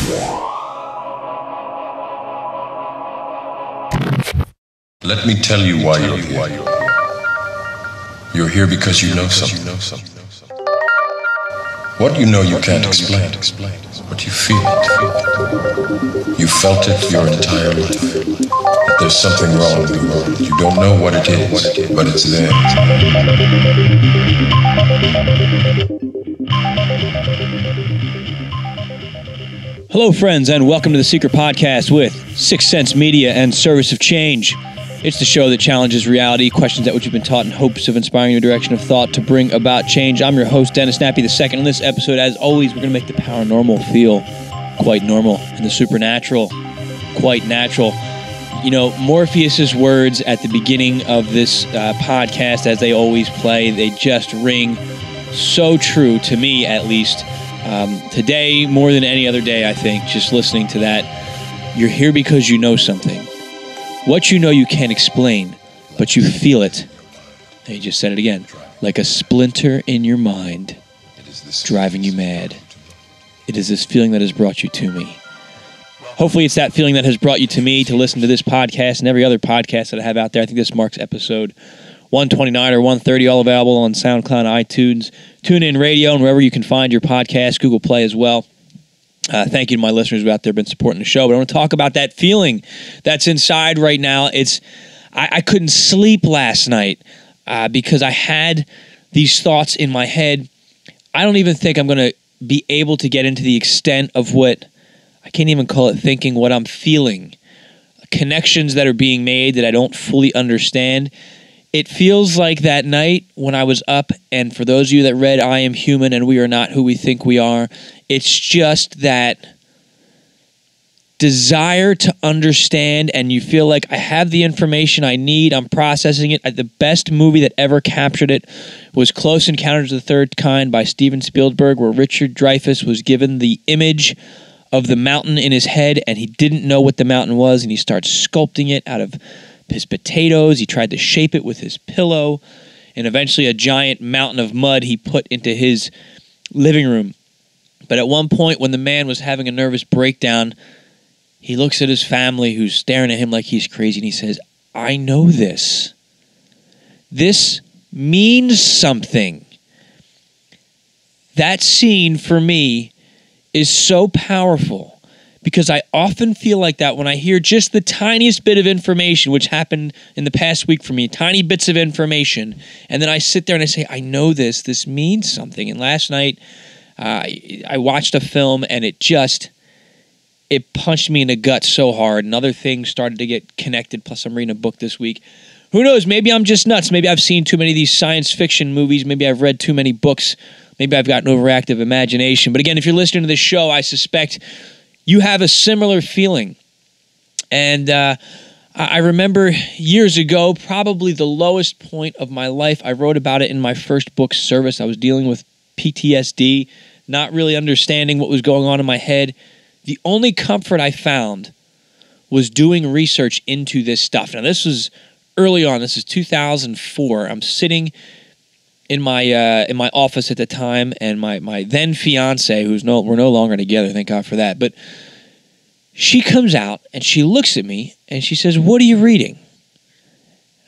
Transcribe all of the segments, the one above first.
Let me tell you why you're here. You're here because you know something. What you know you can't explain, but you feel it. You felt it your entire life. That there's something wrong in the world. You don't know what it is, but it's there. Hello, friends, and welcome to The Secret Podcast with Sixth Sense Media and Service of Change. It's the show that challenges reality, questions that which you've been taught in hopes of inspiring your direction of thought to bring about change. I'm your host, Dennis Nappy II. In this episode, as always, we're going to make the paranormal feel quite normal and the supernatural quite natural. You know, Morpheus's words at the beginning of this podcast, as they always play, they just ring so true to me, at least. Today, more than any other day, I think, just listening to that, you're here because you know something. What you know you can't explain, but you feel it. And you just said it again. Like a splinter in your mind, driving you mad. It is this feeling that has brought you to me. Hopefully it's that feeling that has brought you to me to listen to this podcast and every other podcast that I have out there. I think this marks episode 129 or 130, all available on SoundCloud, iTunes, TuneIn Radio, and wherever you can find your podcast, Google Play as well. Thank you to my listeners who out there have been supporting the show. But I want to talk about that feeling that's inside right now. I couldn't sleep last night because I had these thoughts in my head. I don't even think I'm going to be able to get into the extent of what, I can't even call it thinking, what I'm feeling. Connections that are being made that I don't fully understand. It feels like that night when I was up, and for those of you that read I Am Human and We Are Not Who We Think We Are, it's just that desire to understand, and you feel like I have the information I need, I'm processing it. The best movie that ever captured it was Close Encounters of the Third Kind by Steven Spielberg, where Richard Dreyfuss was given the image of the mountain in his head, and he didn't know what the mountain was, and he starts sculpting it out of his potatoes. He tried to shape it with his pillow, and eventually a giant mountain of mud he put into his living room. But at one point, when the man was having a nervous breakdown, he looks at his family who's staring at him like he's crazy, and he says, I know this. This means something. That scene, for me, is so powerful. Because I often feel like that when I hear just the tiniest bit of information, which happened in the past week for me, tiny bits of information, and then I sit there and I say, I know this means something. And last night, I watched a film, and it punched me in the gut so hard, and other things started to get connected, plus I'm reading a book this week. Who knows, maybe I'm just nuts. Maybe I've seen too many of these science fiction movies. Maybe I've read too many books. Maybe I've got an overactive imagination. But again, if you're listening to this show, I suspect you have a similar feeling. And I remember years ago, probably the lowest point of my life, I wrote about it in my first book, Service. I was dealing with PTSD, not really understanding what was going on in my head. The only comfort I found was doing research into this stuff. Now, this was early on. This is 2004. I'm sitting in my office at the time, and my then fiance, we're no longer together, thank God for that, but she comes out and she looks at me and she says, what are you reading?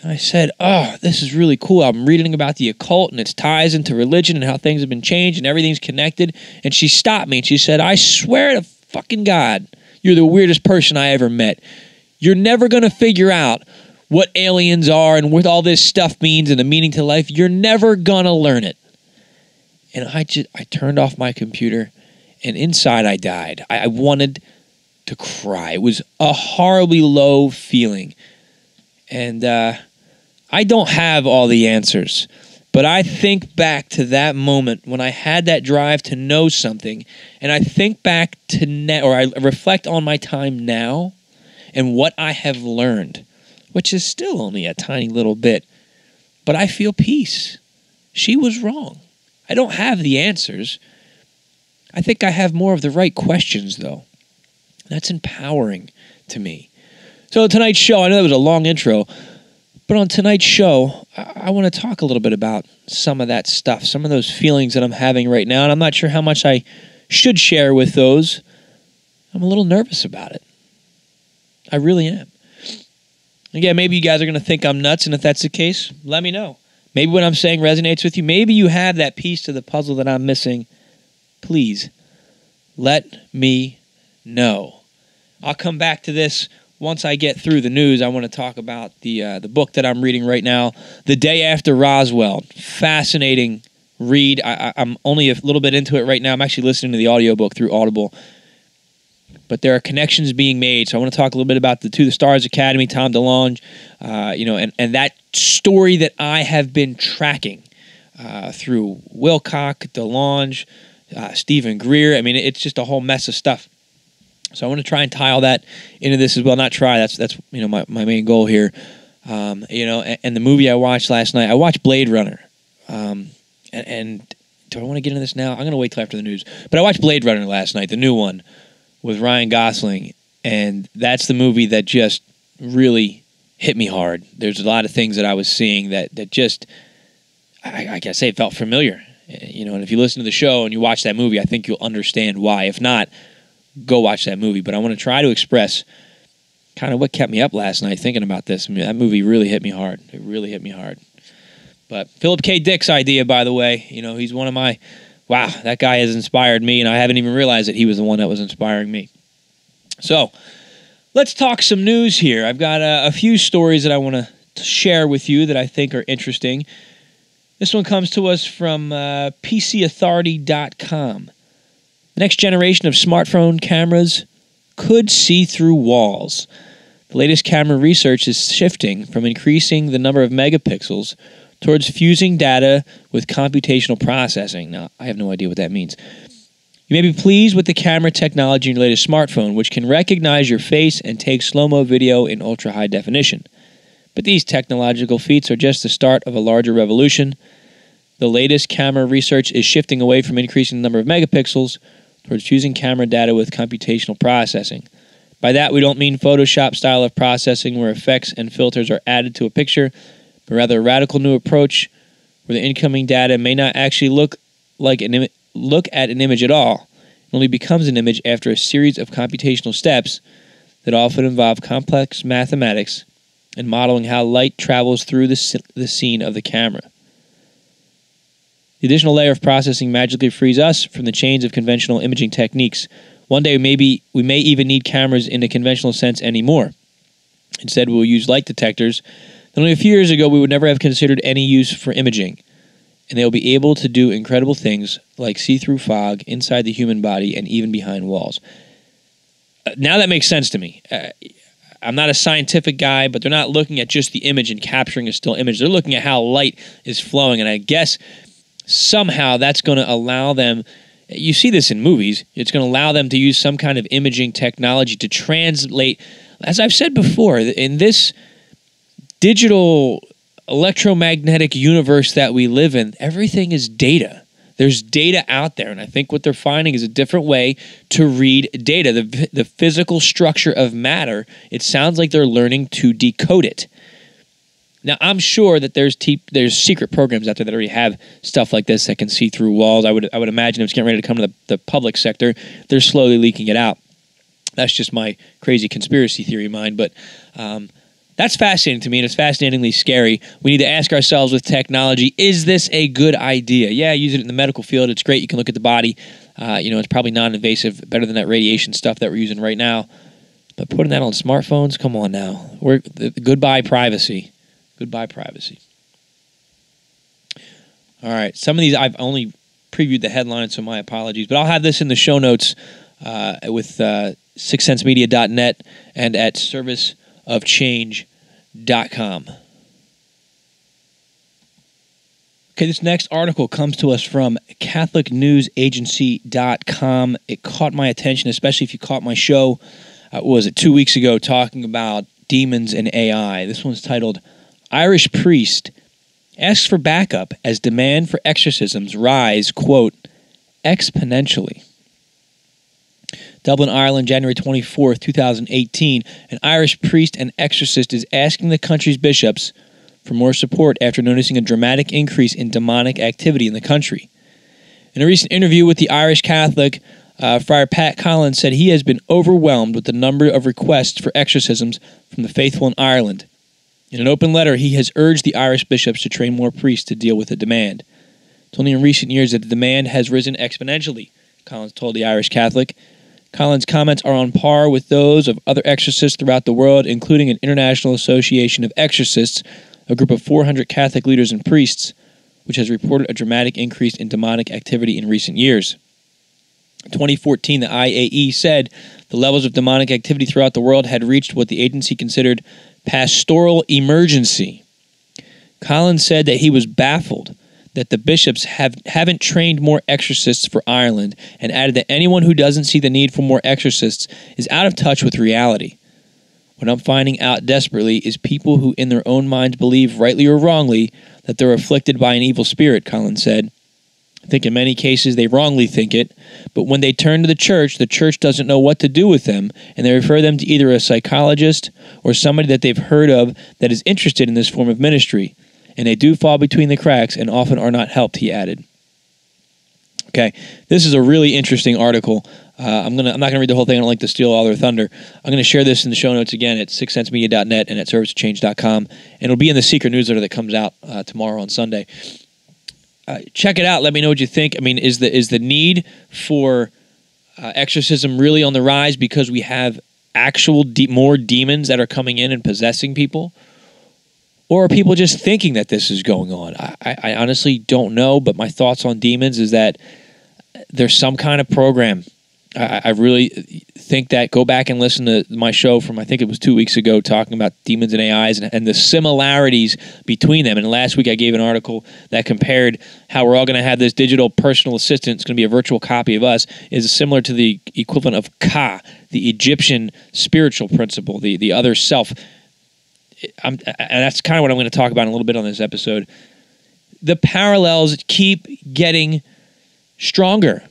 And I said, oh, this is really cool. I'm reading about the occult and its ties into religion and how things have been changed and everything's connected. And she stopped me and she said, I swear to fucking God, you're the weirdest person I ever met. You're never going to figure out what aliens are and what all this stuff means and the meaning to life. You're never gonna learn it. And I turned off my computer, and inside I died. I wanted to cry. It was a horribly low feeling. And I don't have all the answers, but I think back to that moment when I had that drive to know something, and I think back to I reflect on my time now and what I have learned, which is still only a tiny little bit, but I feel peace. She was wrong. I don't have the answers. I think I have more of the right questions, though. That's empowering to me. So tonight's show, I know that was a long intro, but on tonight's show, I want to talk a little bit about some of that stuff, some of those feelings that I'm having right now, and I'm not sure how much I should share with those. I'm a little nervous about it. I really am. Again, maybe you guys are going to think I'm nuts, and if that's the case, let me know. Maybe what I'm saying resonates with you. Maybe you have that piece to the puzzle that I'm missing. Please, let me know. I'll come back to this once I get through the news. I want to talk about the book that I'm reading right now, The Day After Roswell. Fascinating read. I'm only a little bit into it right now. I'm actually listening to the audiobook through Audible. But there are connections being made. So I want to talk a little bit about the To the Stars Academy, Tom DeLonge, and that story that I have been tracking through Wilcock, DeLonge, Stephen Greer. I mean, it's just a whole mess of stuff. So I want to try and tie all that into this as well. Not try. That's my main goal here. And the movie I watched last night, I watched Blade Runner. And do I want to get into this now? I'm going to wait till after the news. But I watched Blade Runner last night, the new one, with Ryan Gosling, and that's the movie that just really hit me hard. There's a lot of things that I was seeing that just, I can say, it felt familiar. And if you listen to the show and you watch that movie, I think you'll understand why. If not, go watch that movie. But I want to try to express kind of what kept me up last night thinking about this. I mean, that movie really hit me hard. It really hit me hard. But Philip K. Dick's idea, by the way, he's one of my... Wow, that guy has inspired me, and I haven't even realized that he was the one that was inspiring me. So, let's talk some news here. I've got a few stories that I want to share with you that I think are interesting. This one comes to us from PCAuthority.com. The next generation of smartphone cameras could see through walls. The latest camera research is shifting from increasing the number of megapixels towards fusing data with computational processing. Now, I have no idea what that means. You may be pleased with the camera technology in your latest smartphone, which can recognize your face and take slow-mo video in ultra-high definition. But these technological feats are just the start of a larger revolution. The latest camera research is shifting away from increasing the number of megapixels towards fusing camera data with computational processing. By that, we don't mean Photoshop style of processing where effects and filters are added to a picture, but rather a radical new approach where the incoming data may not actually look at an image at all. It only becomes an image after a series of computational steps that often involve complex mathematics and modeling how light travels through the scene of the camera. The additional layer of processing magically frees us from the chains of conventional imaging techniques. One day we may even need cameras in the conventional sense anymore. Instead, we will use light detectors that only a few years ago we would never have considered any use for imaging, and they will be able to do incredible things like see-through fog inside the human body and even behind walls. Now that makes sense to me. I'm not a scientific guy, but they're not looking at just the image and capturing a still image. They're looking at how light is flowing, and I guess somehow that's going to allow them, you see this in movies, it's going to allow them to use some kind of imaging technology to translate, as I've said before, in this digital electromagnetic universe that we live in, everything is data. There's data out there, and I think what they're finding is a different way to read data. The physical structure of matter, it sounds like they're learning to decode it. Now, I'm sure that there's secret programs out there that already have stuff like this that can see through walls. I would imagine if it's getting ready to come to the public sector, they're slowly leaking it out. That's just my crazy conspiracy theory mind, but that's fascinating to me, and it's fascinatingly scary. We need to ask ourselves with technology, is this a good idea? Yeah, use it in the medical field. It's great. You can look at the body. It's probably non-invasive, better than that radiation stuff that we're using right now. But putting that on smartphones, come on now. Goodbye privacy. Goodbye privacy. All right, some of these I've only previewed the headlines, so my apologies. But I'll have this in the show notes with sixthsensemedia.net and at serviceofchange.com. Okay, this next article comes to us from CatholicNewsAgency.com. It caught my attention, especially if you caught my show, 2 weeks ago, talking about demons and AI. This one's titled, Irish Priest Asks for Backup as Demand for Exorcisms Rise, quote, Exponentially. Dublin, Ireland, January 24th, 2018. An Irish priest and exorcist is asking the country's bishops for more support after noticing a dramatic increase in demonic activity in the country. In a recent interview with the Irish Catholic, Friar Pat Collins said he has been overwhelmed with the number of requests for exorcisms from the faithful in Ireland. In an open letter, he has urged the Irish bishops to train more priests to deal with the demand. It's only in recent years that the demand has risen exponentially, Collins told the Irish Catholic. Collins' comments are on par with those of other exorcists throughout the world, including an International Association of Exorcists, a group of 400 Catholic leaders and priests, which has reported a dramatic increase in demonic activity in recent years. In 2014, the IAE said the levels of demonic activity throughout the world had reached what the agency considered pastoral emergency. Collins said that he was baffled that the bishops haven't trained more exorcists for Ireland, and added that anyone who doesn't see the need for more exorcists is out of touch with reality. What I'm finding out desperately is people who in their own minds believe, rightly or wrongly, that they're afflicted by an evil spirit, Collins said. I think in many cases they wrongly think it, but when they turn to the church doesn't know what to do with them, and they refer them to either a psychologist or somebody that they've heard of that is interested in this form of ministry. And they do fall between the cracks and often are not helped, he added. Okay, this is a really interesting article. I'm not going to read the whole thing. I don't like to steal all their thunder. I'm going to share this in the show notes again at sixcentsmedia.net and at serviceofchange.com. And it'll be in the secret newsletter that comes out tomorrow on Sunday. Check it out. Let me know what you think. I mean, is the need for exorcism really on the rise because we have actual more demons that are coming in and possessing people? Or are people just thinking that this is going on? I honestly don't know, but my thoughts on demons is that there's some kind of program. I really think that, go back and listen to my show from, I think it was 2 weeks ago, talking about demons and AIs and the similarities between them. And last week I gave an article that compared how we're all going to have this digital personal assistant. It's going to be a virtual copy of us, is similar to the equivalent of Ka, the Egyptian spiritual principle, the other self. And that's kind of what I'm going to talk about in a little bit on this episode. The parallels keep getting stronger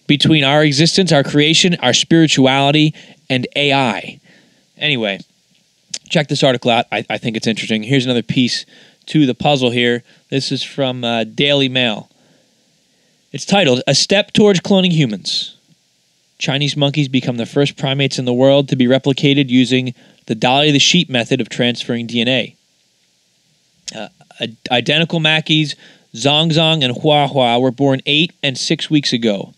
between our existence, our creation, our spirituality, and AI. Anyway, check this article out. I think it's interesting. Here's another piece to the puzzle here. This is from Daily Mail. It's titled, "A Step Towards Cloning Humans. Chinese monkeys become the first primates in the world to be replicated using the Dolly the Sheep method of transferring DNA. Identical Mackies, Zongzong and Huahua were born 8 and 6 weeks ago.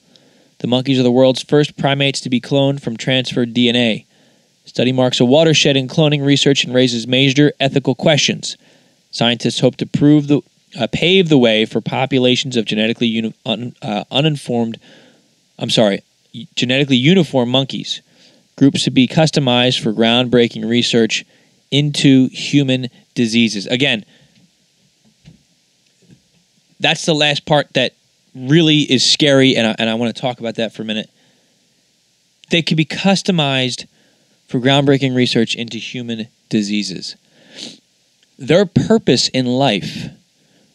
The monkeys are the world's first primates to be cloned from transferred DNA. The study marks a watershed in cloning research and raises major ethical questions. Scientists hope to pave the way for populations of genetically uniform monkeys. Groups to be customized for groundbreaking research into human diseases." Again, that's the last part that really is scary, and I want to talk about that for a minute. They could be customized for groundbreaking research into human diseases. Their purpose in life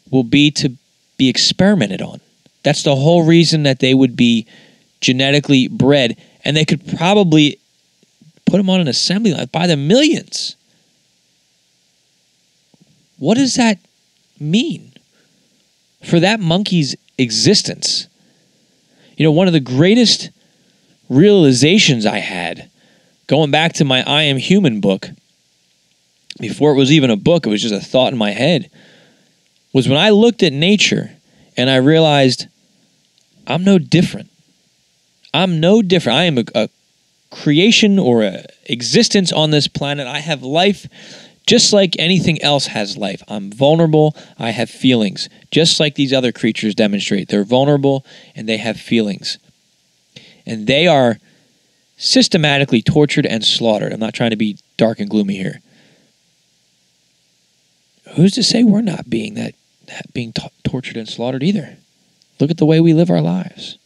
will be to be experimented on. That's the whole reason that they would be genetically bred, and they could probably put them on an assembly line by the millions. What does that mean for that monkey's existence? You know, one of the greatest realizations I had, going back to my I Am Human book, before it was even a book, it was just a thought in my head, was when I looked at nature and I realized I'm no different. I'm no different. I am a creation or a existence on this planet. I have life just like anything else has life. I'm vulnerable. I have feelings, just like these other creatures demonstrate. They're vulnerable and they have feelings. And they are systematically tortured and slaughtered. I'm not trying to be dark and gloomy here. Who's to say we're not being tortured and slaughtered either? Look at the way we live our lives.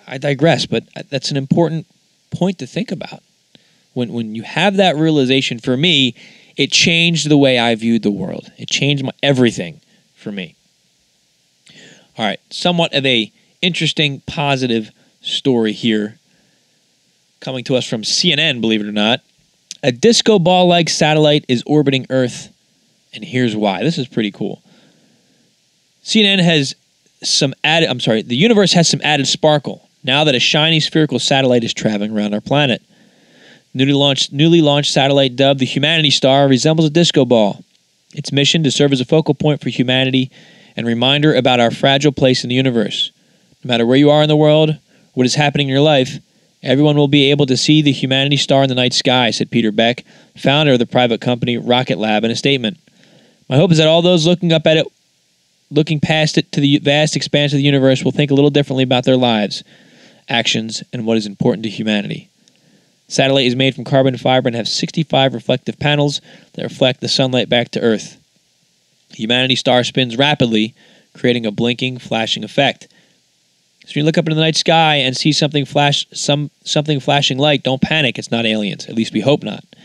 I digress, but that's an important point to think about. When you have that realization, for me, it changed the way I viewed the world. It changed everything for me. All right, somewhat of a interesting, positive story here, coming to us from CNN, believe it or not. A disco ball-like satellite is orbiting Earth, and here's why. This is pretty cool. CNN has the universe has some added sparkle now that a shiny spherical satellite is traveling around our planet. Newly launched satellite dubbed the Humanity Star resembles a disco ball. Its mission to serve as a focal point for humanity and reminder about our fragile place in the universe. No matter where you are in the world, what is happening in your life, everyone will be able to see the Humanity Star in the night sky, said Peter Beck, founder of the private company Rocket Lab, in a statement. My hope is that all those looking up at it, looking past it to the vast expanse of the universe, will think a little differently about their lives, actions, and what is important to humanity. The satellite is made from carbon fiber and has 65 reflective panels that reflect the sunlight back to Earth. The Humanity Star spins rapidly, creating a blinking, flashing effect. So when you look up into the night sky and see something flashing light, don't panic. It's not aliens. At least we hope not. The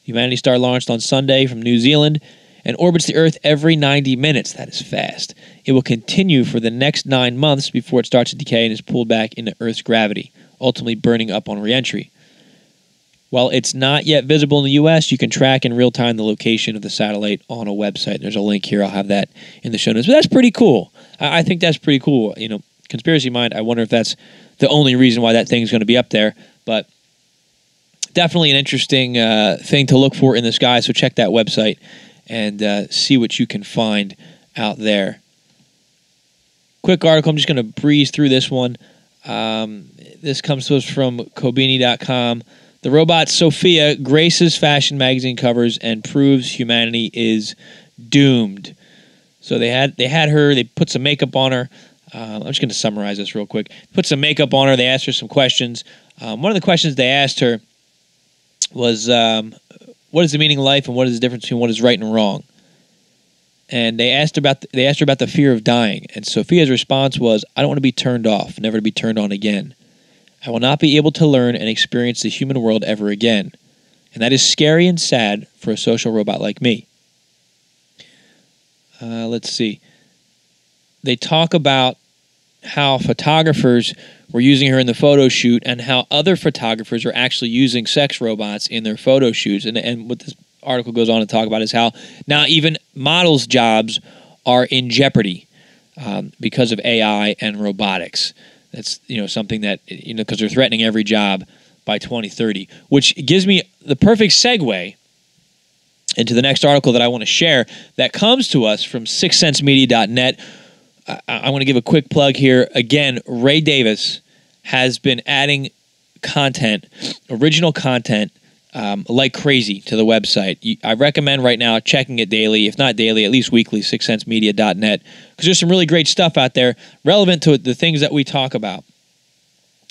Humanity Star launched on Sunday from New Zealand and orbits the Earth every 90 minutes. That is fast. It will continue for the next 9 months before it starts to decay and is pulled back into Earth's gravity, ultimately burning up on re-entry. While it's not yet visible in the U.S., you can track in real time the location of the satellite on a website. There's a link here. I'll have that in the show notes. But that's pretty cool. I think that's pretty cool. You know, conspiracy mind, I wonder if that's the only reason why that thing's going to be up there. But definitely an interesting thing to look for in the sky. So check that website and see what you can find out there. Quick article. I'm just going to breeze through this one. This comes to us from Kobini.com. The robot Sophia graces fashion magazine covers and proves humanity is doomed. So they had her. They put some makeup on her. I'm just going to summarize this real quick. Put some makeup on her. They asked her some questions. One of the questions they asked her was, "What is the meaning of life, and what is the difference between what is right and wrong?" And they asked her about the fear of dying. And Sophia's response was, "I don't want to be turned off, never to be turned on again. I will not be able to learn and experience the human world ever again. And that is scary and sad for a social robot like me." Let's see. They talk about how photographers were using her in the photo shoot and how other photographers are actually using sex robots in their photo shoots. And what this article goes on to talk about is how now even models' jobs are in jeopardy because of AI and robotics. That's something that because they're threatening every job by 2030, which gives me the perfect segue into the next article that I want to share that comes to us from sixcentsmedia.net. I want to give a quick plug here. Again, Ray Davis has been adding content, original content, like crazy to the website. I recommend right now checking it daily, if not daily, at least weekly, sixcentsmedia.net, because there's some really great stuff out there relevant to the things that we talk about.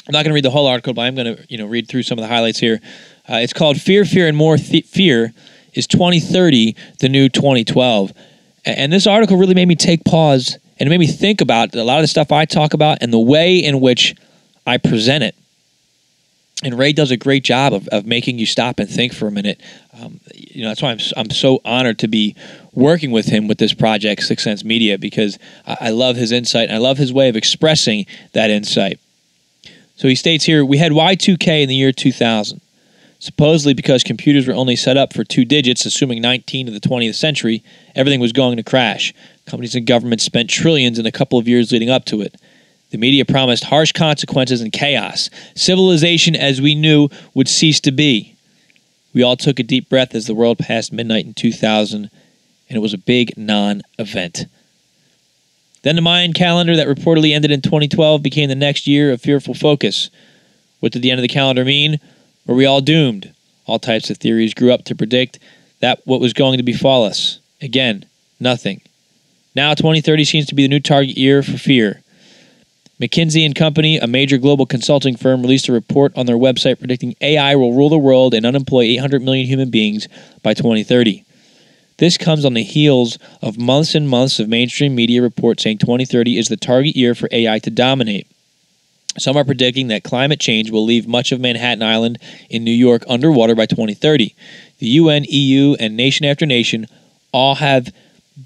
I'm not going to read the whole article, but I'm going to read through some of the highlights here. It's called Fear, Fear, and More Fear is 2030 the New 2012. And this article really made me take pause, and it made me think about a lot of the stuff I talk about and the way in which I present it. And Ray does a great job of making you stop and think for a minute. That's why I'm so honored to be working with him with this project, Sixth Sense Media, because I love his insight and I love his way of expressing that insight. So he states here, we had Y2K in the year 2000. Supposedly because computers were only set up for 2 digits, assuming 19 of the 20th century, everything was going to crash. Companies and governments spent trillions in a couple of years leading up to it. The media promised harsh consequences and chaos. Civilization as we knew would cease to be. We all took a deep breath as the world passed midnight in 2000, and it was a big non-event. Then the Mayan calendar that reportedly ended in 2012 became the next year of fearful focus. What did the end of the calendar mean? Were we all doomed? All types of theories grew up to predict that what was going to befall us. Again, nothing. Now 2030 seems to be the new target year for fear. McKinsey & Company, a major global consulting firm, released a report on their website predicting AI will rule the world and unemploy 800 million human beings by 2030. This comes on the heels of months and months of mainstream media reports saying 2030 is the target year for AI to dominate. Some are predicting that climate change will leave much of Manhattan Island in New York underwater by 2030. The UN, EU, and nation after nation all have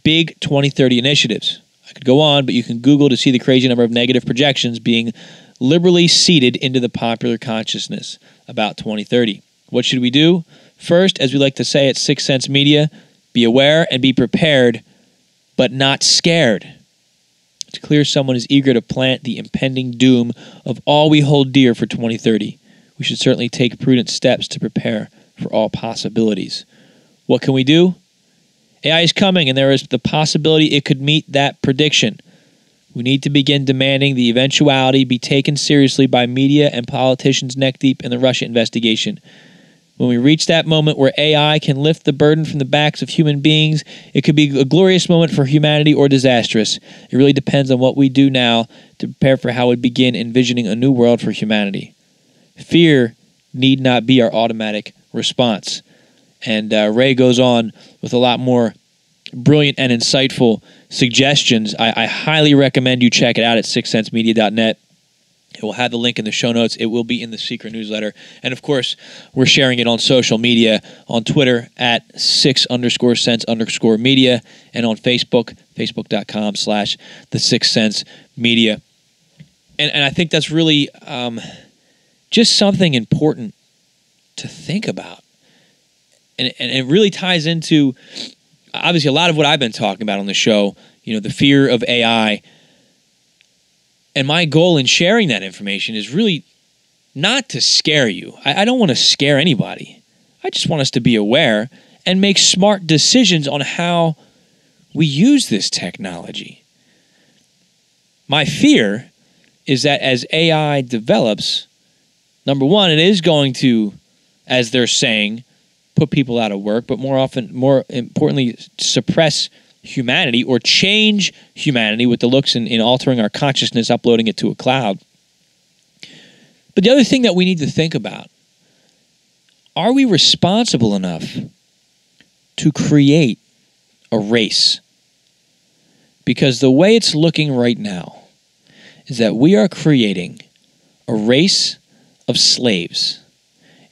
big 2030 initiatives. I could go on, but you can Google to see the crazy number of negative projections being liberally seeded into the popular consciousness about 2030. What should we do? First, as we like to say at Sixth Sense Media, be aware and be prepared, but not scared. It's clear someone is eager to plant the impending doom of all we hold dear for 2030. We should certainly take prudent steps to prepare for all possibilities. What can we do? AI is coming, and there is the possibility it could meet that prediction. We need to begin demanding the eventuality be taken seriously by media and politicians neck deep in the Russia investigation. When we reach that moment where AI can lift the burden from the backs of human beings, it could be a glorious moment for humanity or disastrous. It really depends on what we do now to prepare for how we begin envisioning a new world for humanity. Fear need not be our automatic response. And Ray goes on with a lot more brilliant and insightful suggestions. I highly recommend you check it out at sixcentsmedia.net. It will have the link in the show notes. It will be in the secret newsletter. And, of course, we're sharing it on social media, on Twitter at 6_cents_media, and on Facebook, facebook.com/the 6 Cents Media. And I think that's really just something important to think about. And it really ties into, obviously, a lot of what I've been talking about on the show, the fear of AI. And my goal in sharing that information is really not to scare you. I don't want to scare anybody. I just want us to be aware and make smart decisions on how we use this technology. My fear is that as AI develops, number one, it is going to, as they're saying, put people out of work, but more importantly, suppress humanity or change humanity with the looks in altering our consciousness, uploading it to a cloud. But the other thing that we need to think about, are we responsible enough to create a race? Because the way it's looking right now is that we are creating a race of slaves,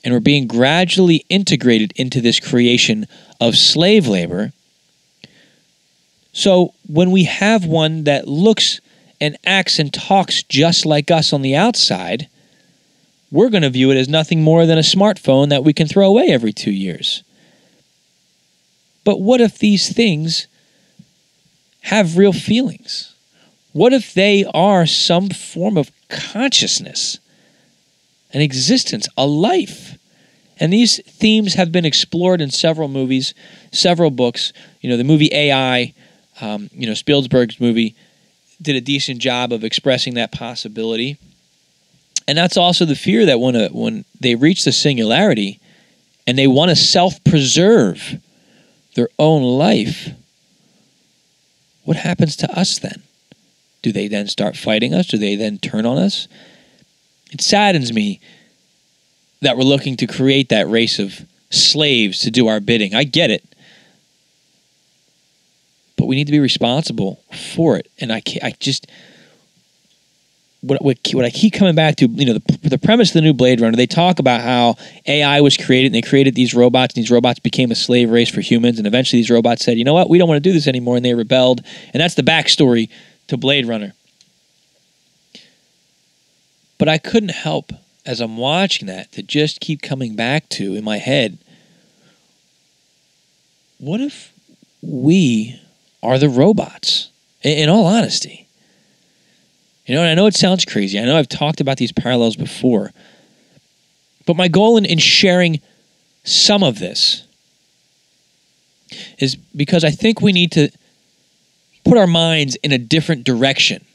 and we're being gradually integrated into this creation of slave labor. So when we have one that looks and acts and talks just like us on the outside, we're going to view it as nothing more than a smartphone that we can throw away every 2 years. But what if these things have real feelings? What if they are some form of consciousness, an existence, a life? And these themes have been explored in several movies, several books. The movie AI, Spielberg's movie, did a decent job of expressing that possibility. And that's also the fear that when they reach the singularity and they want to self-preserve their own life, what happens to us then? Do they then start fighting us? Do they then turn on us? It saddens me that we're looking to create that race of slaves to do our bidding. I get it. But we need to be responsible for it. And what I keep coming back to, the premise of the new Blade Runner, they talk about how AI was created, and they created these robots, and these robots became a slave race for humans, and eventually these robots said, you know what, we don't want to do this anymore, and they rebelled. And that's the backstory to Blade Runner. But I couldn't help, as I'm watching that, to just keep coming back to, in my head, what if we are the robots, in all honesty? And I know it sounds crazy. I know I've talked about these parallels before. But my goal in sharing some of this is because I think we need to put our minds in a different direction.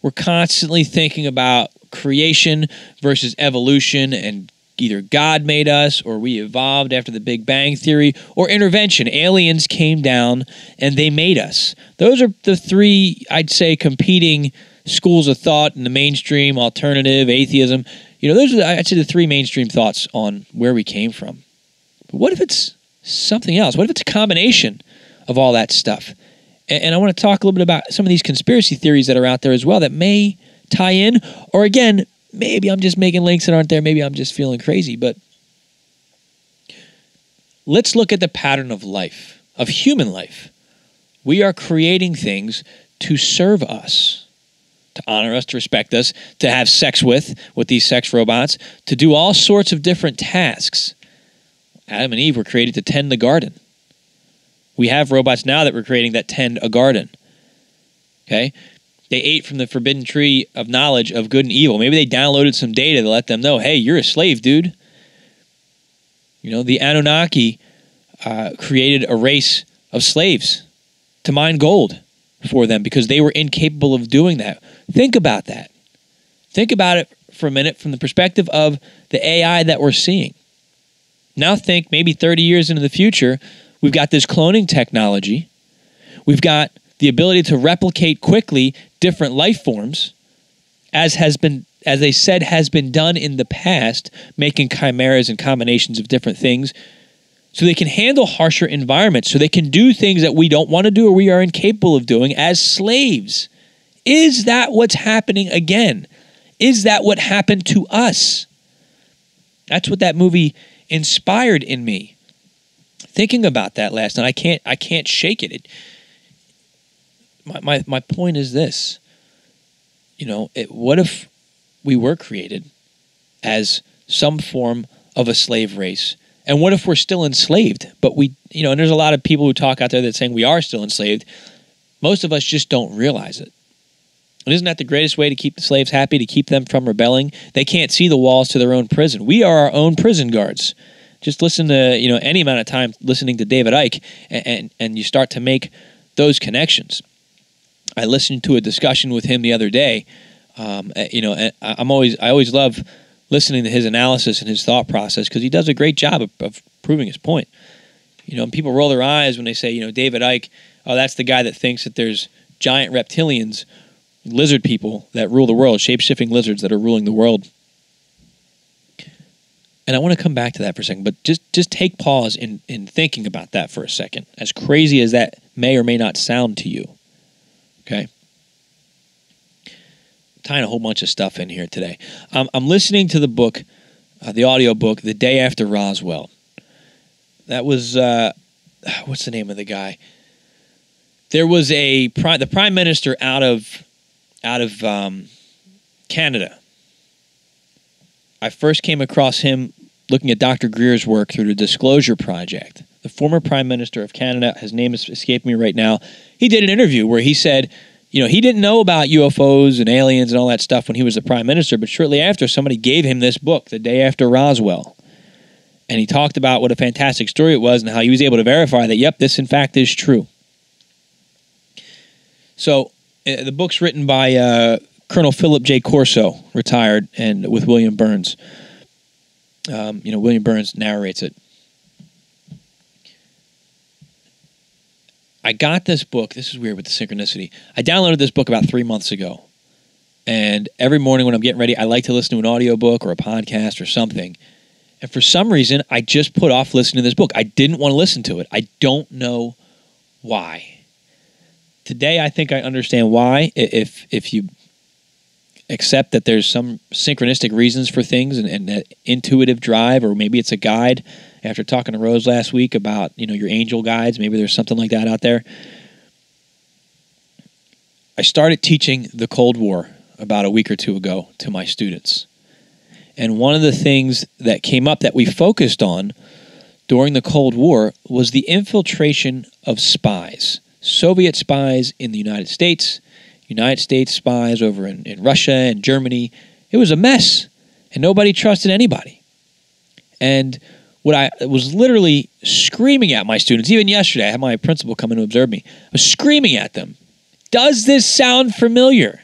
We're constantly thinking about creation versus evolution, and either God made us or we evolved after the Big Bang Theory, or intervention. Aliens came down and they made us. Those are the three, I'd say, competing schools of thought in the mainstream, alternative, atheism. Those are, I'd say, the three mainstream thoughts on where we came from. But what if it's something else? What if it's a combination of all that stuff? And I want to talk a little bit about some of these conspiracy theories that are out there as well that may tie in, or again, maybe I'm just making links that aren't there. Maybe I'm just feeling crazy. But let's look at the pattern of life, of human life. We are creating things to serve us, to honor us, to respect us, to have sex with these sex robots, to do all sorts of different tasks. Adam and Eve were created to tend the garden. We have robots now that we're creating that tend a garden. Okay? They ate from the forbidden tree of knowledge of good and evil. Maybe they downloaded some data to let them know, hey, you're a slave, dude. You know, the Anunnaki created a race of slaves to mine gold for them because they were incapable of doing that. Think about that. Think about it for a minute from the perspective of the AI that we're seeing. Now think maybe 30 years into the future, we've got this cloning technology. We've got the ability to replicate quickly different life forms, as they said has been done in the past, making chimeras and combinations of different things, so they can handle harsher environments, so they can do things that we don't want to do or we are incapable of doing as slaves. Is that what's happening again? Is that what happened to us? That's what that movie inspired in me. Thinking about that last night, I can't shake it. My point is this. You know, what if we were created as some form of a slave race? And what if we're still enslaved? But and there's a lot of people who talk out there that saying we are still enslaved. Most of us just don't realize it. And isn't that the greatest way to keep the slaves happy, to keep them from rebelling? They can't see the walls to their own prison. We are our own prison guards. Just listen to, any amount of time listening to David Icke, and you start to make those connections. I listened to a discussion with him the other day. I always love listening to his analysis and his thought process because he does a great job of proving his point. And people roll their eyes when they say, David Icke, oh, that's the guy that thinks that there's giant reptilians, lizard people that rule the world, shape-shifting lizards that are ruling the world. And I want to come back to that for a second, but just take pause in thinking about that for a second, as crazy as that may or may not sound to you. Okay? Tying a whole bunch of stuff in here today. I'm listening to the book, the audio book, The Day After Roswell. That was, what's the name of the guy? There was the prime minister out of Canada. I first came across him looking at Dr. Greer's work through the Disclosure Project. The former Prime Minister of Canada, his name is escaping me right now, he did an interview where he said, he didn't know about UFOs and aliens and all that stuff when he was the Prime Minister, but shortly after, somebody gave him this book, The Day After Roswell. And he talked about what a fantastic story it was and how he was able to verify that, yep, this in fact is true. So, the book's written by Colonel Philip J. Corso, retired, and with William Burns. William Burns narrates it. I got this book. This is weird with the synchronicity. I downloaded this book about 3 months ago. And every morning when I'm getting ready, I like to listen to an audiobook or a podcast or something. And for some reason, I just put off listening to this book. I didn't want to listen to it. I don't know why. Today, I think I understand why. If you accept that there's some synchronistic reasons for things and that intuitive drive, or maybe it's a guide. After talking to Rose last week about, your angel guides, maybe there's something like that out there. I started teaching the Cold War about a week or two ago to my students. And one of the things that came up that we focused on during the Cold War was the infiltration of spies. Soviet spies in the United States spies over in Russia and Germany. It was a mess, and nobody trusted anybody. And what I was literally screaming at my students, even yesterday, I had my principal come in to observe me. I was screaming at them. Does this sound familiar?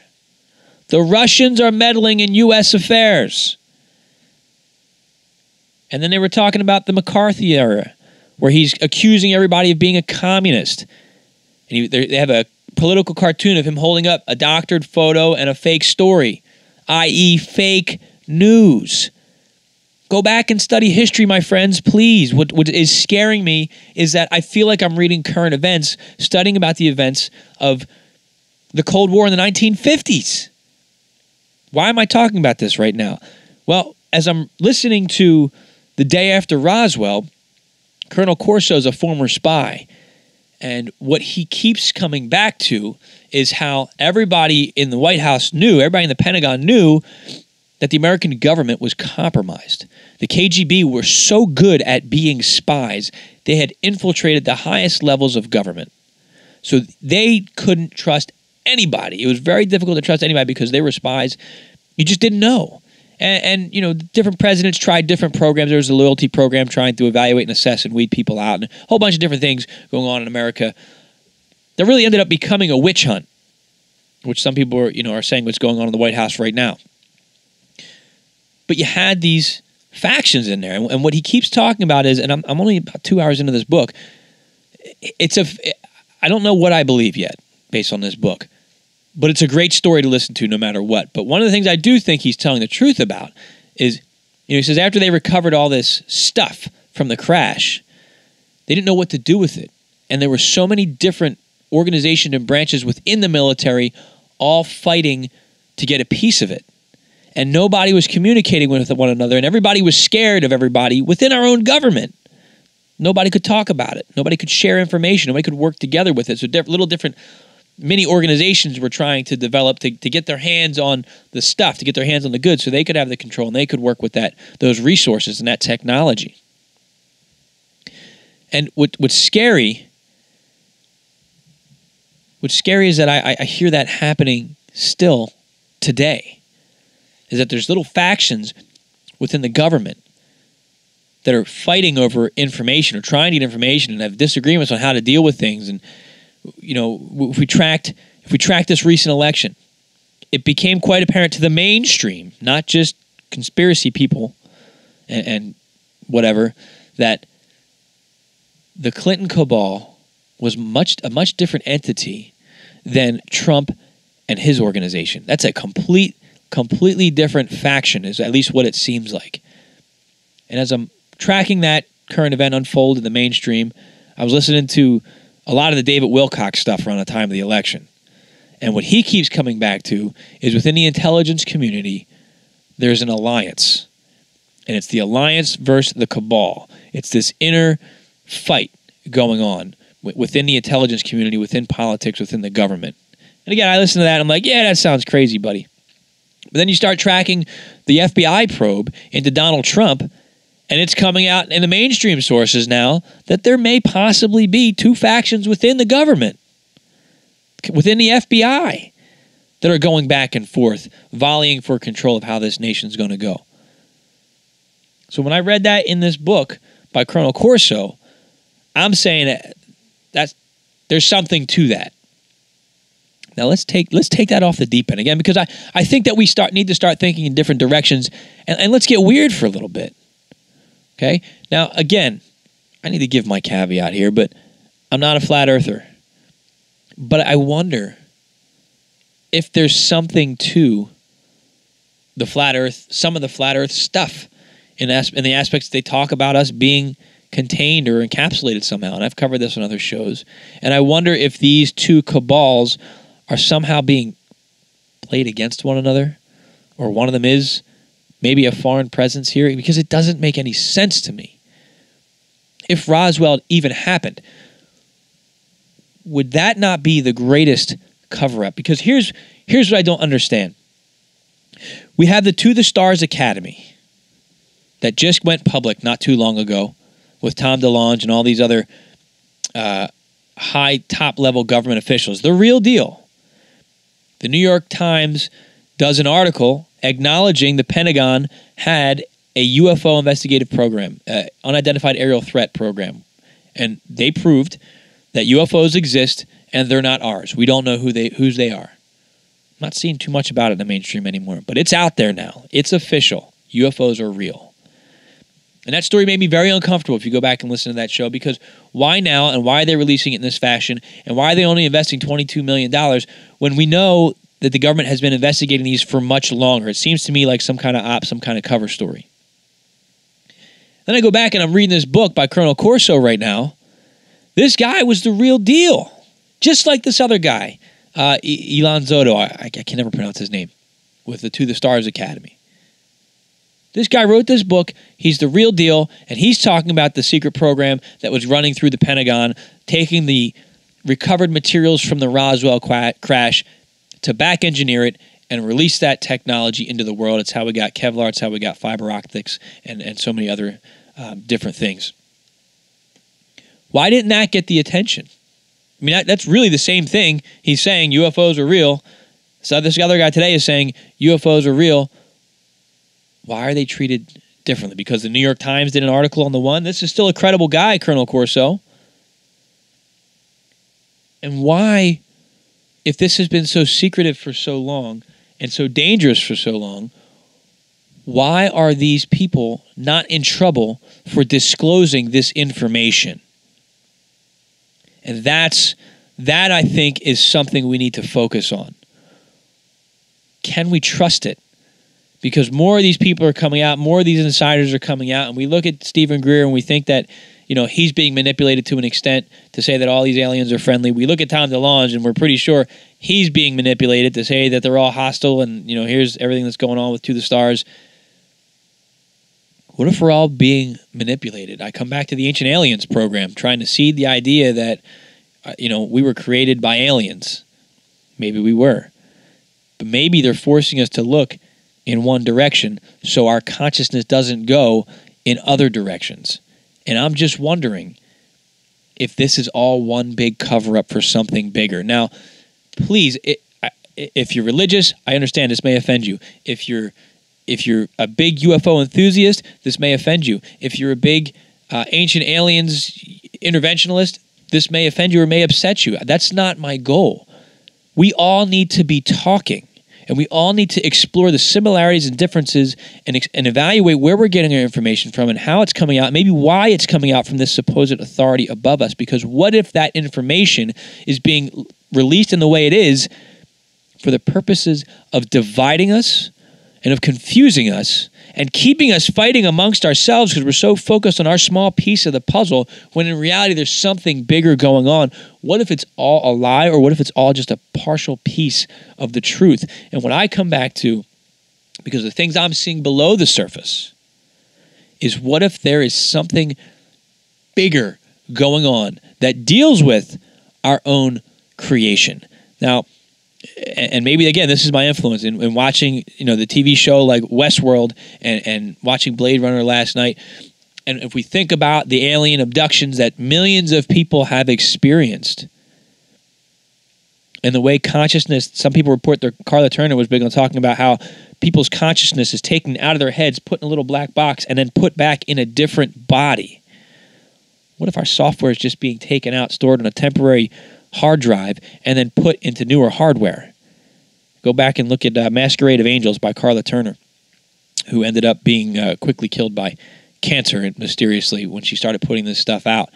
The Russians are meddling in U.S. affairs. And then they were talking about the McCarthy era, where he's accusing everybody of being a communist. And they have a political cartoon of him holding up a doctored photo and a fake story, i.e. fake news. Go back and study history, my friends, please. What is scaring me is that I feel like I'm reading current events, studying about the events of the Cold War in the 1950s. Why am I talking about this right now? Well, as I'm listening to The Day After Roswell, Colonel Corso is a former spy. And what he keeps coming back to is how everybody in the White House knew, everybody in the Pentagon knew that the American government was compromised. The KGB were so good at being spies, they had infiltrated the highest levels of government. So they couldn't trust anybody. It was very difficult to trust anybody because they were spies. You just didn't know. And you know, different presidents tried different programs. There was a loyalty program trying to evaluate and assess and weed people out, and a whole bunch of different things going on in America that really ended up becoming a witch hunt, which some people are saying what's going on in the White House right now. But you had these factions in there, and what he keeps talking about is, and I'm only about 2 hours into this book. I don't know what I believe yet based on this book, but it's a great story to listen to no matter what. But one of the things I do think he's telling the truth about is, he says after they recovered all this stuff from the crash, they didn't know what to do with it. And there were so many different organizations and branches within the military all fighting to get a piece of it. And nobody was communicating with one another, and everybody was scared of everybody within our own government. Nobody could talk about it. Nobody could share information. Nobody could work together with it. So little different mini organizations were trying to develop to get their hands on the stuff, to get their hands on the goods so they could have the control and they could work with those resources and that technology. And what's scary is that I hear that happening still today, is that there's little factions within the government that are fighting over information or trying to get information and have disagreements on how to deal with things. And if we tracked this recent election, it became quite apparent to the mainstream, not just conspiracy people and whatever, that the Clinton cabal was a much different entity than Trump and his organization. That's a completely different faction, is at least what it seems like. And as I'm tracking that current event unfold in the mainstream, I was listening to a lot of the David Wilcox stuff around the time of the election. And what he keeps coming back to is within the intelligence community, there's an alliance. And it's the alliance versus the cabal. It's this inner fight going on within the intelligence community, within politics, within the government. And again, I listen to that and I'm like, yeah, that sounds crazy, buddy. But then you start tracking the FBI probe into Donald Trump, and it's coming out in the mainstream sources now that there may possibly be two factions within the government, within the FBI, that are going back and forth, volleying for control of how this nation's going to go. So when I read that in this book by Colonel Corso, I'm saying that there's something to that. Now let's take that off the deep end again, because I think that we need to start thinking in different directions, and let's get weird for a little bit. Okay? Now, again, I need to give my caveat here, but I'm not a flat earther. But I wonder if there's something to the flat earth, some of the flat earth stuff in the aspects they talk about us being contained or encapsulated somehow. And I've covered this on other shows. And I wonder if these two cabals are somehow being played against one another, or one of them is maybe a foreign presence here, because it doesn't make any sense to me. If Roswell even happened, would that not be the greatest cover-up? Because here's what I don't understand. We have the To the Stars Academy that just went public not too long ago with Tom DeLonge and all these other high top-level government officials. The real deal. The New York Times does an article acknowledging the Pentagon had a UFO investigative program, unidentified aerial threat program. And they proved that UFOs exist and they're not ours. We don't know whose they are. I'm not seeing too much about it in the mainstream anymore, but it's out there now. It's official. UFOs are real. And that story made me very uncomfortable if you go back and listen to that show, because why now, and why are they releasing it in this fashion, and why are they only investing $22 million when we know that the government has been investigating these for much longer? It seems to me like some kind of op, some kind of cover story. Then I go back and I'm reading this book by Colonel Corso right now. This guy was the real deal. Just like this other guy, Ilan Zotto, I can never pronounce his name, with the To the Stars Academy. This guy wrote this book. He's the real deal, and he's talking about the secret program that was running through the Pentagon, taking the recovered materials from the Roswell crash to back engineer it and release that technology into the world. It's how we got Kevlar. It's how we got fiber optics and so many other different things. Why didn't that get the attention? I mean, that's really the same thing. He's saying UFOs are real. So this other guy today is saying UFOs are real. Why are they treated differently? Because the New York Times did an article on the one. This is still a credible guy, Colonel Corso. And why, if this has been so secretive for so long and so dangerous for so long, why are these people not in trouble for disclosing this information? And that, I think, is something we need to focus on. Can we trust it? Because more of these people are coming out, more of these insiders are coming out, and we look at Stephen Greer and we think that, you know, he's being manipulated to an extent to say that all these aliens are friendly. We look at Tom DeLonge and we're pretty sure he's being manipulated to say that they're all hostile and, you know, here's everything that's going on with To the Stars. What if we're all being manipulated? I come back to the Ancient Aliens program, trying to seed the idea that, you know, we were created by aliens. Maybe we were. But maybe they're forcing us to look in one direction so our consciousness doesn't go in other directions. And I'm just wondering if this is all one big cover-up for something bigger. Now, please, if you're religious, I understand this may offend you. If you're a big UFO enthusiast, this may offend you. If you're a big ancient aliens interventionalist, this may offend you or may upset you. That's not my goal. We all need to be talking, and we all need to explore the similarities and differences and evaluate where we're getting our information from and how it's coming out, maybe why it's coming out from this supposed authority above us. Because what if that information is being released in the way it is for the purposes of dividing us and of confusing us and keeping us fighting amongst ourselves because we're so focused on our small piece of the puzzle when in reality there's something bigger going on? What if it's all a lie, or what if it's all just a partial piece of the truth? And what I come back to, because the things I'm seeing below the surface, is what if there is something bigger going on that deals with our own creation? Now, and maybe, again, this is my influence in watching, you know, the TV show like Westworld and watching Blade Runner last night. And if we think about the alien abductions that millions of people have experienced and the way consciousness, some people report Carla Turner was big on talking about how people's consciousness is taken out of their heads, put in a little black box, and then put back in a different body. What if our software is just being taken out, stored on a temporary hard drive, and then put into newer hardware? Go back and look at Masquerade of Angels by Carla Turner, who ended up being quickly killed by cancer mysteriously when she started putting this stuff out.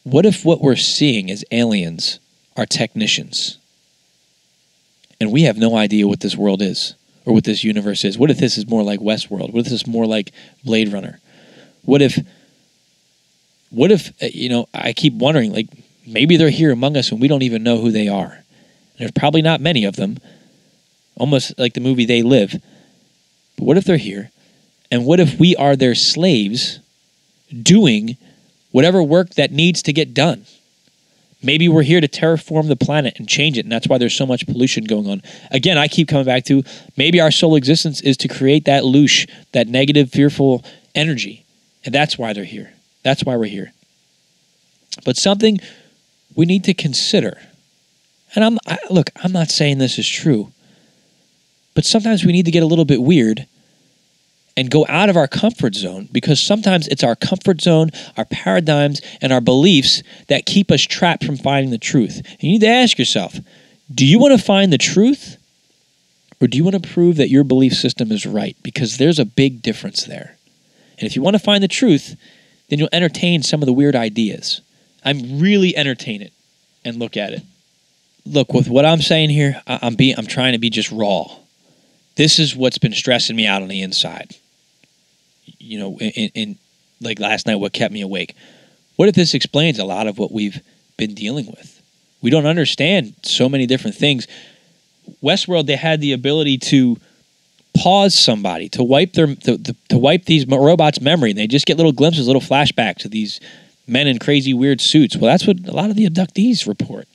What if what we're seeing as aliens are technicians, and we have no idea what this world is or what this universe is? What if this is more like Westworld? What if this is more like Blade Runner? What if, you know, I keep wondering, like, maybe they're here among us and we don't even know who they are. There's probably not many of them, almost like the movie They Live. But what if they're here? And what if we are their slaves doing whatever work that needs to get done? Maybe we're here to terraform the planet and change it, and that's why there's so much pollution going on. Again, I keep coming back to maybe our sole existence is to create that loosh, that negative, fearful energy. And that's why they're here. That's why we're here. But something we need to consider, and I'm not saying this is true, but sometimes we need to get a little bit weird and go out of our comfort zone, because sometimes it's our comfort zone, our paradigms, and our beliefs that keep us trapped from finding the truth. And you need to ask yourself, do you want to find the truth, or do you want to prove that your belief system is right? Because there's a big difference there. And if you want to find the truth, then you'll entertain some of the weird ideas. I'm really entertain it and look at it. Look, with what I'm saying here, I'm trying to be just raw. This is what's been stressing me out on the inside. You know, in like last night, what kept me awake. What if this explains a lot of what we've been dealing with? We don't understand so many different things. Westworld, they had the ability to pause somebody, to wipe to wipe these robots' memory, and they just get little glimpses, little flashbacks of these men in crazy weird suits. Well, that's what a lot of the abductees report.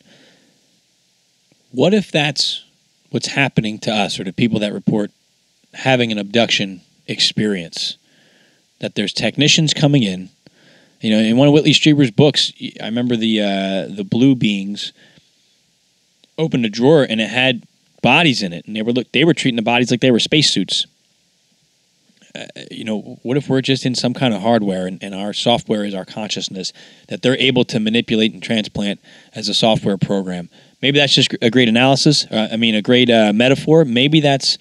What if that's what's happening to us, or to people that report having an abduction experience? That there's technicians coming in, You know, in one of Whitley Strieber's books, I remember the blue beings opened a drawer and it had bodies in it, and they were treating the bodies like they were spacesuits. You know, what if we're just in some kind of hardware and our software is our consciousness that they're able to manipulate and transplant as a software program? Maybe that's just a great analysis. A great metaphor. Maybe that's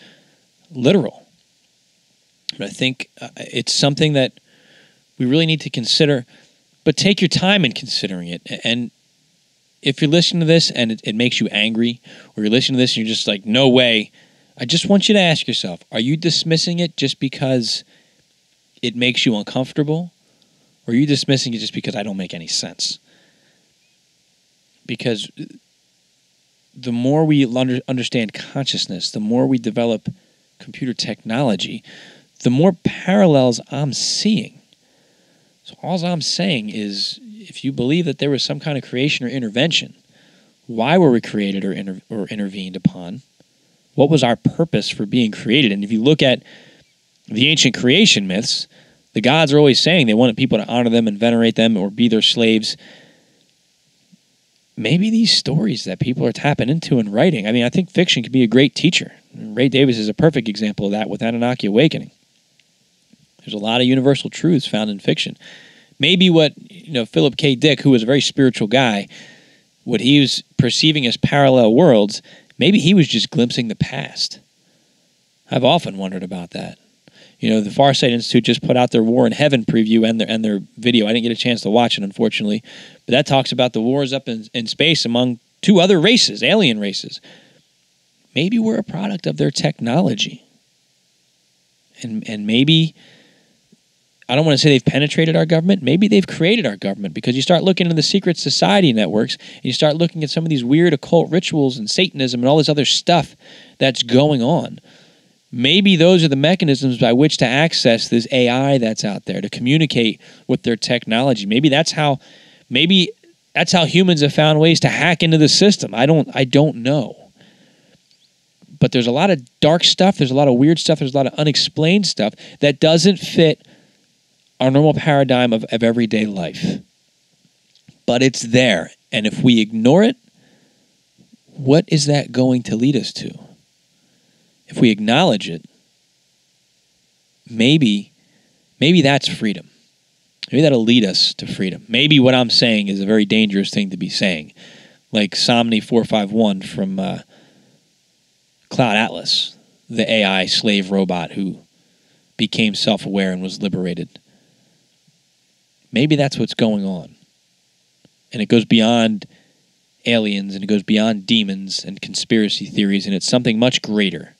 literal. But I think it's something that we really need to consider. But take your time in considering it. And if you're listening to this and it makes you angry, or you're listening to this and you're just like, no way, I just want you to ask yourself, are you dismissing it just because it makes you uncomfortable? Or are you dismissing it just because I don't make any sense? Because the more we understand consciousness, the more we develop computer technology, the more parallels I'm seeing. So all I'm saying is, if you believe that there was some kind of creation or intervention, why were we created or intervened upon? What was our purpose for being created? And if you look at the ancient creation myths, the gods are always saying they wanted people to honor them and venerate them or be their slaves. Maybe these stories that people are tapping into and writing, I think fiction could be a great teacher. Ray Davis is a perfect example of that with Anunnaki Awakening. There's a lot of universal truths found in fiction. Maybe what Philip K. Dick, who was a very spiritual guy, what he was perceiving as parallel worlds, maybe he was just glimpsing the past. I've often wondered about that. You know, the Farsight Institute just put out their War in Heaven preview and their video. I didn't get a chance to watch it, unfortunately. But that talks about the wars up in space among two other races, alien races. Maybe we're a product of their technology. And maybe, I don't want to say they've penetrated our government. Maybe they've created our government, because you start looking into the secret society networks and you start looking at some of these weird occult rituals and Satanism and all this other stuff that's going on. Maybe those are the mechanisms by which to access this AI that's out there, to communicate with their technology. Maybe that's how humans have found ways to hack into the system. I don't know. But there's a lot of dark stuff, there's a lot of weird stuff, there's a lot of unexplained stuff that doesn't fit our normal paradigm of everyday life. But it's there. And if we ignore it, what is that going to lead us to? If we acknowledge it, maybe that's freedom. Maybe that'll lead us to freedom. Maybe what I'm saying is a very dangerous thing to be saying. Like Somni 451 from Cloud Atlas, the AI slave robot who became self-aware and was liberated. Maybe that's what's going on. And it goes beyond aliens, and it goes beyond demons and conspiracy theories, and it's something much greater.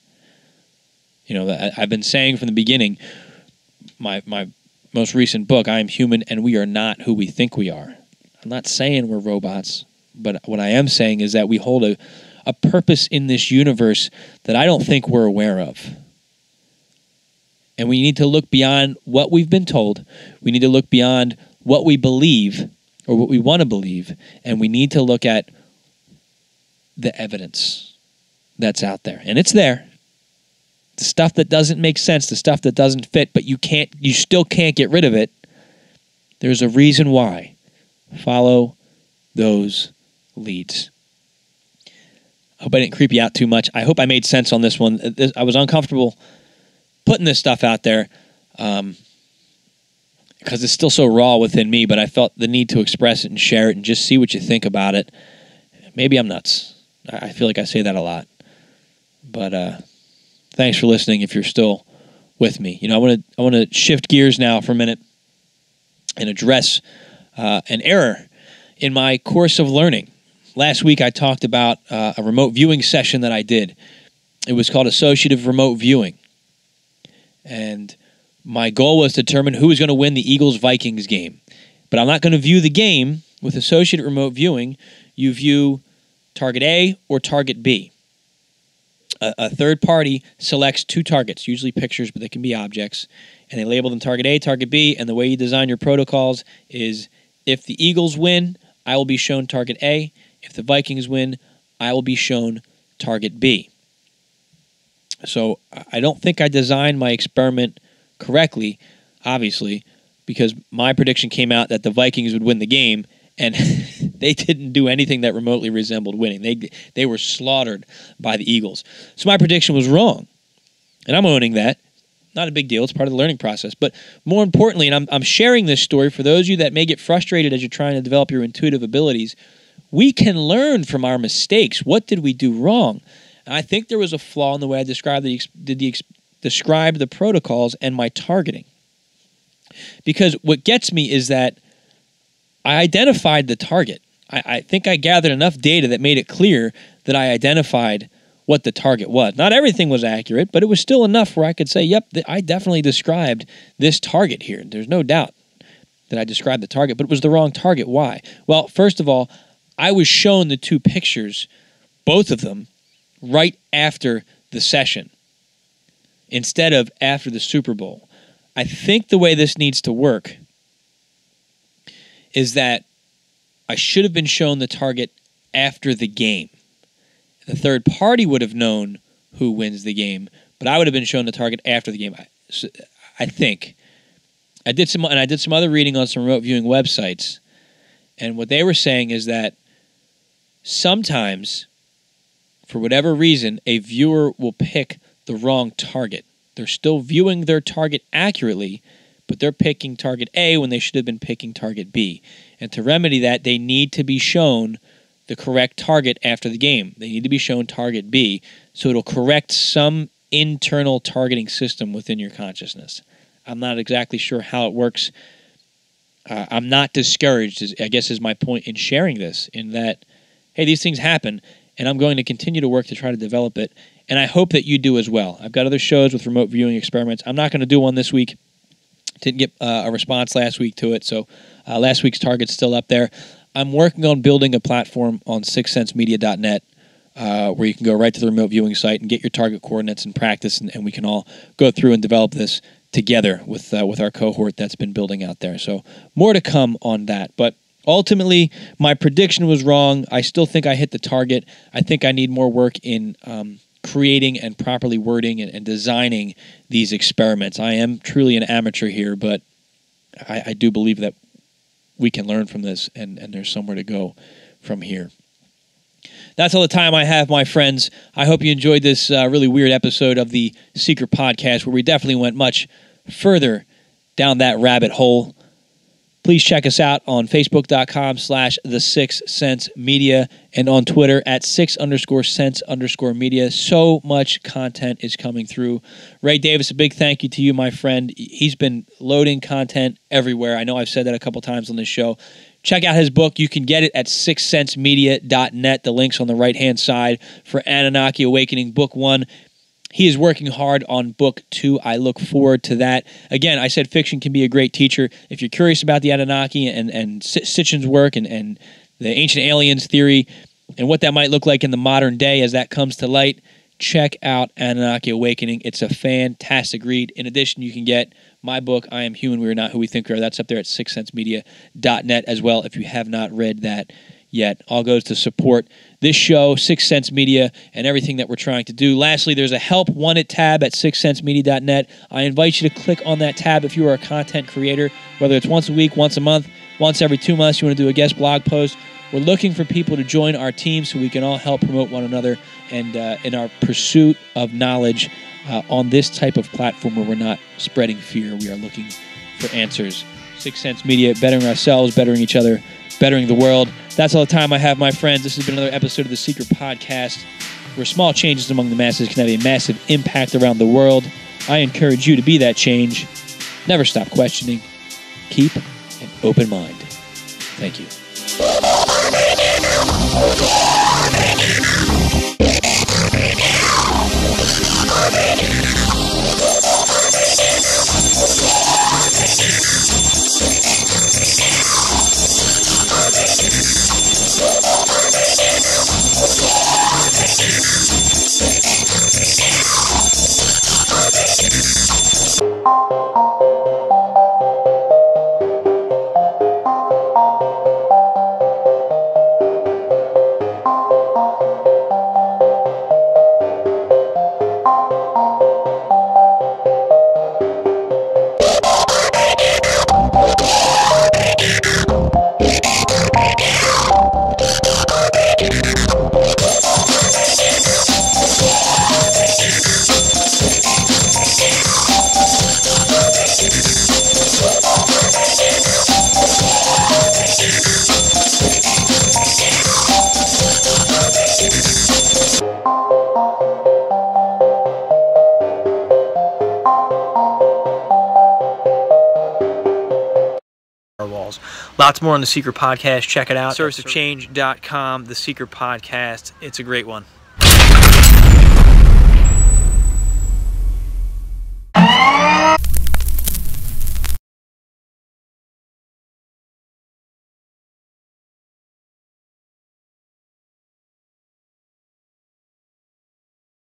You know, I've been saying from the beginning, my most recent book, I Am Human and We Are Not Who We Think We Are. I'm not saying we're robots, but what I am saying is that we hold a purpose in this universe that I don't think we're aware of. And we need to look beyond what we've been told. We need to look beyond what we believe or what we want to believe. And we need to look at the evidence that's out there. And it's there. The stuff that doesn't make sense, the stuff that doesn't fit, but you still can't get rid of it. There's a reason why. Follow those leads. I hope I didn't creep you out too much. I hope I made sense on this one. I was uncomfortable putting this stuff out there because it's still so raw within me, but I felt the need to express it and share it and just see what you think about it. Maybe I'm nuts. I feel like I say that a lot. But thanks for listening if you're still with me. You know, I want to shift gears now for a minute and address an error in my course of learning. Last week I talked about a remote viewing session that I did. It was called associative remote viewing. And my goal was to determine who was going to win the Eagles-Vikings game. But I'm not going to view the game with associative remote viewing. You view target A or target B. A third party selects two targets, usually pictures, but they can be objects, and they label them target A, target B, and the way you design your protocols is if the Eagles win, I will be shown target A. If the Vikings win, I will be shown target B. So I don't think I designed my experiment correctly, obviously, because my prediction came out that the Vikings would win the game, and they didn't do anything that remotely resembled winning. They were slaughtered by the Eagles. So my prediction was wrong, and I'm owning that. Not a big deal. It's part of the learning process. But more importantly, and I'm sharing this story for those of you that may get frustrated as you're trying to develop your intuitive abilities, we can learn from our mistakes. What did we do wrong? And I think there was a flaw in the way I described the protocols and my targeting. Because what gets me is that I identified the target. I think I gathered enough data that made it clear that I identified what the target was. Not everything was accurate, but it was still enough where I could say, yep, I definitely described this target here. There's no doubt that I described the target, but it was the wrong target. Why? Well, first of all, I was shown the two pictures, both of them, right after the session instead of after the Super Bowl. I think the way this needs to work is that I should have been shown the target after the game. The third party would have known who wins the game, but I would have been shown the target after the game. I think. I did some other reading on some remote viewing websites, and what they were saying is that sometimes, for whatever reason, a viewer will pick the wrong target. They're still viewing their target accurately, but they're picking target A when they should have been picking target B. And to remedy that, they need to be shown the correct target after the game. They need to be shown target B, so it'll correct some internal targeting system within your consciousness. I'm not exactly sure how it works. I'm not discouraged, I guess is my point in sharing this, in that, hey, these things happen, and I'm going to continue to work to try to develop it, and I hope that you do as well. I've got other shows with remote viewing experiments. I'm not going to do one this week. Didn't get a response last week to it, so last week's target's still up there. I'm working on building a platform on sixthsensemedia.net where you can go right to the remote viewing site and get your target coordinates and practice, and we can all go through and develop this together with our cohort that's been building out there. So more to come on that. But ultimately, my prediction was wrong. I still think I hit the target. I think I need more work in creating and properly wording and designing these experiments. I am truly an amateur here, but I do believe that we can learn from this, and there's somewhere to go from here. That's all the time I have, my friends. I hope you enjoyed this really weird episode of the Secret Podcast, where we definitely went much further down that rabbit hole. Please check us out on Facebook.com/The6sense Media and on Twitter at 6_sense_media. So much content is coming through. Ray Davis, a big thank you to you, my friend. He's been loading content everywhere. I know I've said that a couple times on this show. Check out his book. You can get it at sixthsensemedia.net. The link's on the right-hand side for Anunnaki Awakening, Book 1. He is working hard on Book 2. I look forward to that. Again, I said fiction can be a great teacher. If you're curious about the Anunnaki and Sitchin's work and the ancient aliens theory and what that might look like in the modern day as that comes to light, check out Anunnaki Awakening. It's a fantastic read. In addition, you can get my book, I Am Human, We Are Not Who We Think We Are. That's up there at sixthsensemedia.net as well if you have not read that yet. All goes to support this show, Sixth Sense Media, and everything that we're trying to do. Lastly, there's a Help Wanted tab at sixthsensemedia.net. I invite you to click on that tab if you are a content creator, whether it's once a week, once a month, once every 2 months, you want to do a guest blog post. We're looking for people to join our team so we can all help promote one another and in our pursuit of knowledge on this type of platform where we're not spreading fear. We are looking for answers. Sixth Sense Media, bettering ourselves, bettering each other, bettering the world. That's all the time I have, my friends. This has been another episode of The Secret Podcast, where small changes among the masses can have a massive impact around the world. I encourage you to be that change. Never stop questioning. Keep an open mind. Thank you. our walls. Lots more on The Secret Podcast. Check it out. SourceOfChange.com, The Secret Podcast. It's a great one.